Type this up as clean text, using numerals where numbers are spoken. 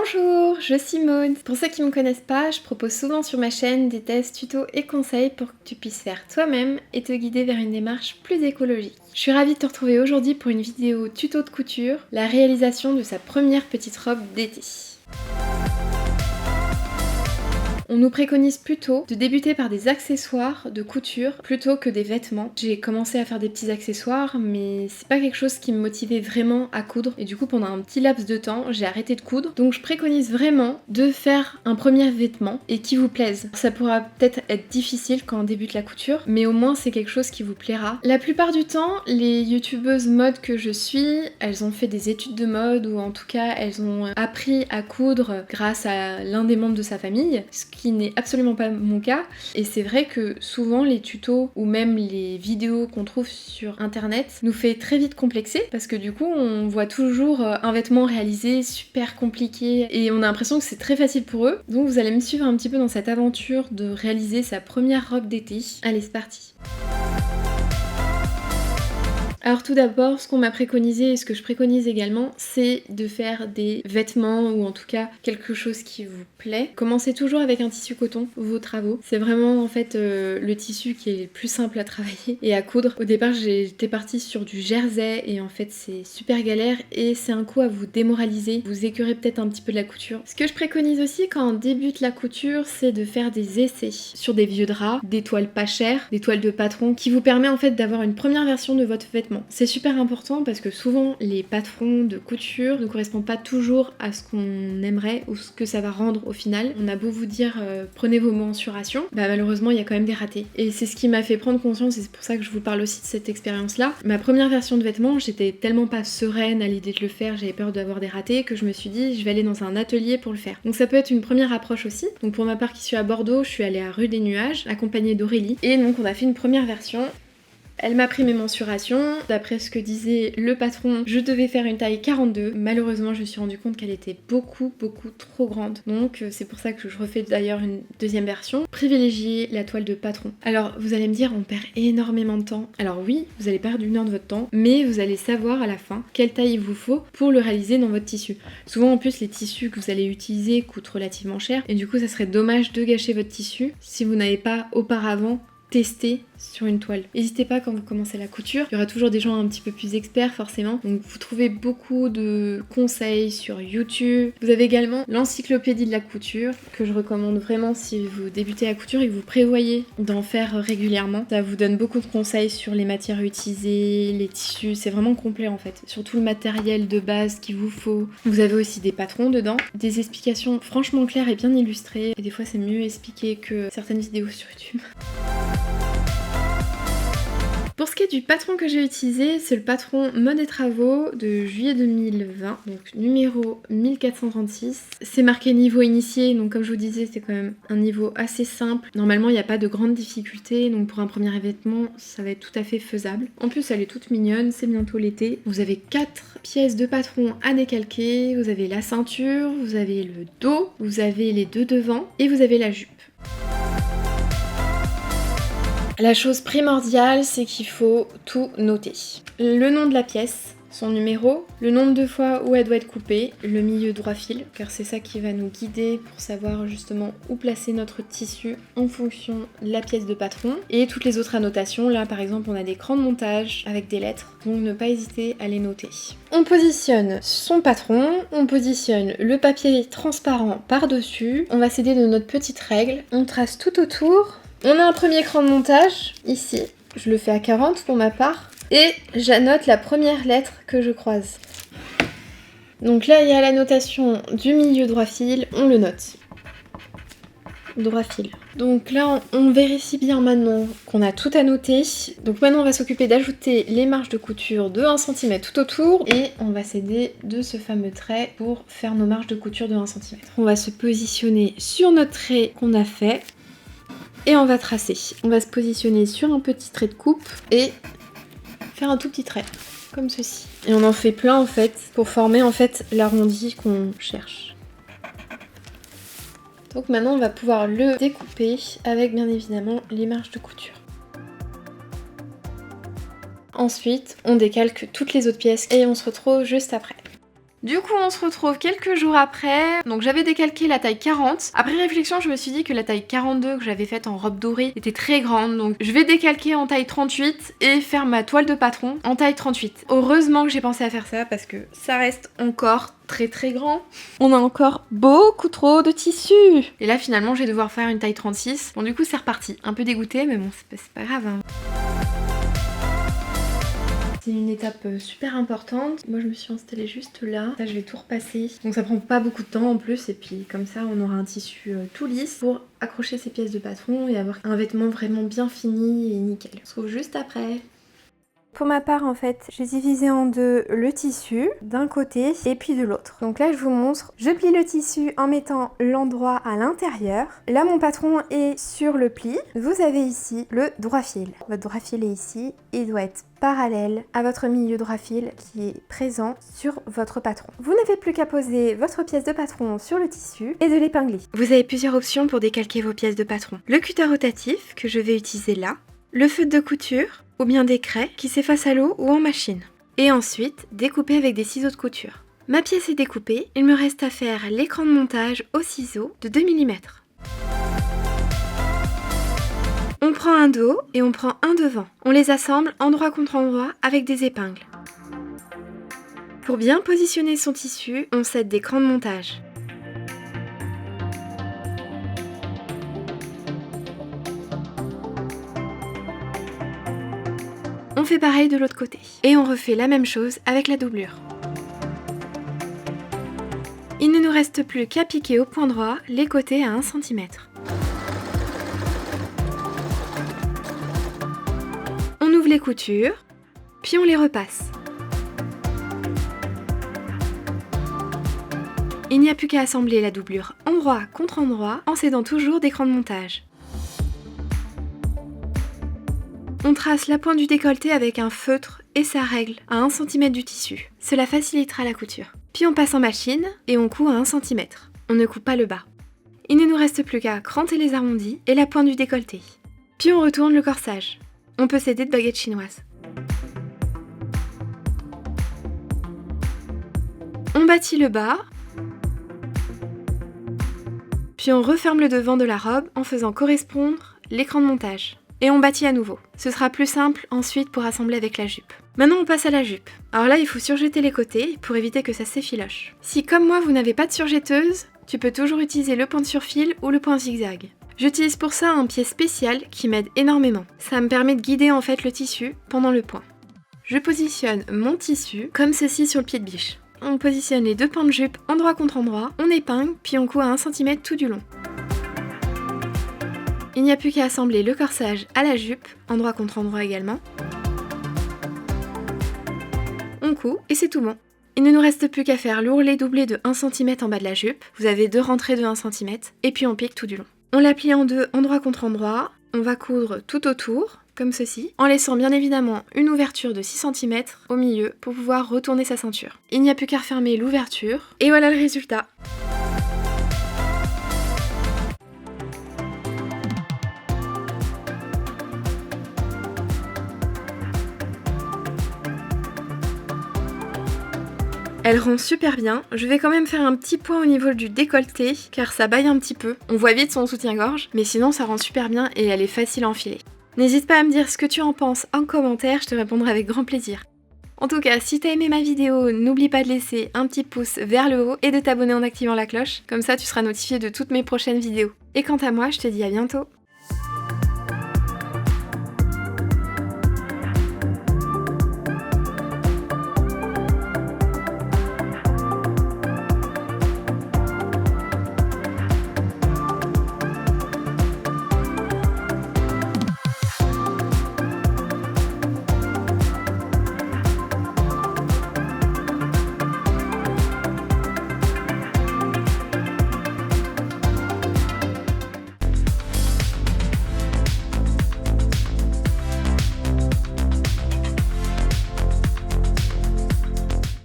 Bonjour, je suis Maud. Pour ceux qui ne me connaissent pas, je propose souvent sur ma chaîne des tests, tutos et conseils pour que tu puisses faire toi-même et te guider vers une démarche plus écologique. Je suis ravie de te retrouver aujourd'hui pour une vidéo tuto de couture, la réalisation de sa première petite robe d'été. On nous préconise plutôt de débuter par des accessoires de couture plutôt que des vêtements. J'ai commencé à faire des petits accessoires, mais c'est pas quelque chose qui me motivait vraiment à coudre. Et du coup, pendant un petit laps de temps, j'ai arrêté de coudre. Donc je préconise vraiment de faire un premier vêtement et qui vous plaise. Ça pourra peut-être être difficile quand on débute la couture, mais au moins c'est quelque chose qui vous plaira. La plupart du temps, les youtubeuses mode que je suis, elles ont fait des études de mode ou en tout cas elles ont appris à coudre grâce à l'un des membres de sa famille, ce qui n'est absolument pas mon cas. Et c'est vrai que souvent les tutos ou même les vidéos qu'on trouve sur internet nous fait très vite complexer parce que du coup on voit toujours un vêtement réalisé super compliqué et on a l'impression que c'est très facile pour eux. Donc vous allez me suivre un petit peu dans cette aventure de réaliser sa première robe d'été. Allez, c'est parti! Alors tout d'abord, ce qu'on m'a préconisé et ce que je préconise également, c'est de faire des vêtements ou en tout cas quelque chose qui vous plaît. Commencez toujours avec un tissu coton, vos travaux. C'est vraiment en fait le tissu qui est le plus simple à travailler et à coudre. Au départ, j'étais partie sur du jersey et en fait c'est super galère et c'est un coup à vous démoraliser. Vous écœurez peut-être un petit peu de la couture. Ce que je préconise aussi quand on débute la couture, c'est de faire des essais sur des vieux draps, des toiles pas chères, des toiles de patron qui vous permet en fait d'avoir une première version de votre vêtement. C'est super important parce que souvent les patrons de couture ne correspondent pas toujours à ce qu'on aimerait ou ce que ça va rendre au final. On a beau vous dire prenez vos mensurations, bah malheureusement il y a quand même des ratés. Et c'est ce qui m'a fait prendre conscience et c'est pour ça que je vous parle aussi de cette expérience là. Ma première version de vêtements, j'étais tellement pas sereine à l'idée de le faire, j'avais peur d'avoir des ratés que je me suis dit je vais aller dans un atelier pour le faire. Donc ça peut être une première approche aussi. Donc pour ma part qui suis à Bordeaux, je suis allée à Rue des Nuages accompagnée d'Aurélie et donc on a fait une première version. Elle m'a pris mes mensurations, d'après ce que disait le patron, je devais faire une taille 42. Malheureusement, je me suis rendu compte qu'elle était beaucoup trop grande. Donc c'est pour ça que je refais d'ailleurs une deuxième version. Privilégiez la toile de patron. Alors vous allez me dire, on perd énormément de temps. Alors oui, vous allez perdre 1 heure de votre temps, mais vous allez savoir à la fin quelle taille il vous faut pour le réaliser dans votre tissu. Souvent en plus, les tissus que vous allez utiliser coûtent relativement cher et du coup ça serait dommage de gâcher votre tissu si vous n'avez pas auparavant tester sur une toile. N'hésitez pas quand vous commencez la couture, il y aura toujours des gens un petit peu plus experts forcément, donc vous trouvez beaucoup de conseils sur YouTube. Vous avez également l'encyclopédie de la couture que je recommande vraiment si vous débutez la couture et que vous prévoyez d'en faire régulièrement. Ça vous donne beaucoup de conseils sur les matières utilisées, les tissus, c'est vraiment complet en fait, sur tout le matériel de base qu'il vous faut. Vous avez aussi des patrons dedans, des explications franchement claires et bien illustrées, et des fois c'est mieux expliqué que certaines vidéos sur YouTube. Pour ce qui est du patron que j'ai utilisé, c'est le patron Mode et Travaux de juillet 2020, donc numéro 1436. C'est marqué niveau initié, donc comme je vous disais, c'est quand même un niveau assez simple. Normalement, il n'y a pas de grandes difficultés, donc pour un premier vêtement, ça va être tout à fait faisable. En plus, elle est toute mignonne, c'est bientôt l'été. Vous avez 4 pièces de patron à décalquer, vous avez la ceinture, vous avez le dos, vous avez les deux devants et vous avez la jupe. La chose primordiale, c'est qu'il faut tout noter. Le nom de la pièce, son numéro, le nombre de fois où elle doit être coupée, le milieu droit fil, car c'est ça qui va nous guider pour savoir justement où placer notre tissu en fonction de la pièce de patron, et toutes les autres annotations. Là par exemple on a des crans de montage avec des lettres, donc ne pas hésiter à les noter. On positionne son patron, on positionne le papier transparent par-dessus, on va s'aider de notre petite règle, on trace tout autour. On a un premier cran de montage, ici, je le fais à 40 pour ma part, et j'annote la première lettre que je croise. Donc là, il y a la notation du milieu droit fil, on le note. Droit fil. Donc là, on vérifie bien maintenant qu'on a tout annoté. Donc maintenant, on va s'occuper d'ajouter les marges de couture de 1 cm tout autour, et on va s'aider de ce fameux trait pour faire nos marges de couture de 1 cm. On va se positionner sur notre trait qu'on a fait. Et on va tracer. On va se positionner sur un petit trait de coupe et faire un tout petit trait, comme ceci. Et on en fait plein en fait, pour former en fait l'arrondi qu'on cherche. Donc maintenant on va pouvoir le découper avec bien évidemment les marges de couture. Ensuite, on décalque toutes les autres pièces et on se retrouve juste après. Du coup on se retrouve quelques jours après, donc j'avais décalqué la taille 40. Après réflexion je me suis dit que la taille 42 que j'avais faite en robe dorée était très grande, donc je vais décalquer en taille 38 et faire ma toile de patron en taille 38. Heureusement que j'ai pensé à faire ça parce que ça reste encore très grand. On a encore beaucoup trop de tissu. Et là finalement je vais devoir faire une taille 36. Bon du coup c'est reparti. Un peu dégoûtée mais bon c'est pas grave hein. C'est une étape super importante. Moi je me suis installée juste là. Ça je vais tout repasser. Donc ça prend pas beaucoup de temps en plus. Et puis comme ça on aura un tissu tout lisse pour accrocher ces pièces de patron et avoir un vêtement vraiment bien fini et nickel. On se retrouve juste après. Pour ma part, en fait, j'ai divisé en deux le tissu d'un côté et puis de l'autre. Donc là, je vous montre, je plie le tissu en mettant l'endroit à l'intérieur. Là, mon patron est sur le pli. Vous avez ici le droit fil. Votre droit fil est ici. Il doit être parallèle à votre milieu droit fil qui est présent sur votre patron. Vous n'avez plus qu'à poser votre pièce de patron sur le tissu et de l'épingler. Vous avez plusieurs options pour décalquer vos pièces de patron. Le cutter rotatif que je vais utiliser là, le feutre de couture, ou bien des craies qui s'effacent à l'eau ou en machine. Et ensuite, découper avec des ciseaux de couture. Ma pièce est découpée, il me reste à faire l'écran de montage au ciseau de 2 mm. On prend un dos et on prend un devant. On les assemble endroit contre endroit avec des épingles. Pour bien positionner son tissu, on s'aide d'écran de montage. On fait pareil de l'autre côté. Et on refait la même chose avec la doublure. Il ne nous reste plus qu'à piquer au point droit les côtés à 1 cm. On ouvre les coutures, puis on les repasse. Il n'y a plus qu'à assembler la doublure endroit contre endroit en s'aidant toujours d'écran de montage. On trace la pointe du décolleté avec un feutre et sa règle à 1 cm du tissu. Cela facilitera la couture. Puis on passe en machine et on coud à 1 cm. On ne coupe pas le bas. Il ne nous reste plus qu'à cranter les arrondis et la pointe du décolleté. Puis on retourne le corsage. On peut s'aider de baguettes chinoises. On bâtit le bas. Puis on referme le devant de la robe en faisant correspondre l'écran de montage. Et on bâtit à nouveau. Ce sera plus simple ensuite pour assembler avec la jupe. Maintenant on passe à la jupe. Alors là il faut surjeter les côtés pour éviter que ça s'effiloche. Si comme moi vous n'avez pas de surjetteuse, tu peux toujours utiliser le point de surfil ou le point zigzag. J'utilise pour ça un pied spécial qui m'aide énormément. Ça me permet de guider en fait le tissu pendant le point. Je positionne mon tissu comme ceci sur le pied de biche. On positionne les deux pans de jupe endroit contre endroit, on épingle puis on coud à 1 cm tout du long. Il n'y a plus qu'à assembler le corsage à la jupe, endroit contre endroit également. On coud et c'est tout bon. Il ne nous reste plus qu'à faire l'ourlet doublé de 1 cm en bas de la jupe. Vous avez deux rentrées de 1 cm et puis on pique tout du long. On la plie en deux, endroit contre endroit. On va coudre tout autour, comme ceci, en laissant bien évidemment une ouverture de 6 cm au milieu pour pouvoir retourner sa ceinture. Il n'y a plus qu'à refermer l'ouverture et voilà le résultat. Elle rend super bien. Je vais quand même faire un petit point au niveau du décolleté car ça baille un petit peu. On voit vite son soutien-gorge, mais sinon ça rend super bien et elle est facile à enfiler. N'hésite pas à me dire ce que tu en penses en commentaire, je te répondrai avec grand plaisir. En tout cas, si t'as aimé ma vidéo, n'oublie pas de laisser un petit pouce vers le haut et de t'abonner en activant la cloche, comme ça tu seras notifié de toutes mes prochaines vidéos. Et quant à moi, je te dis à bientôt.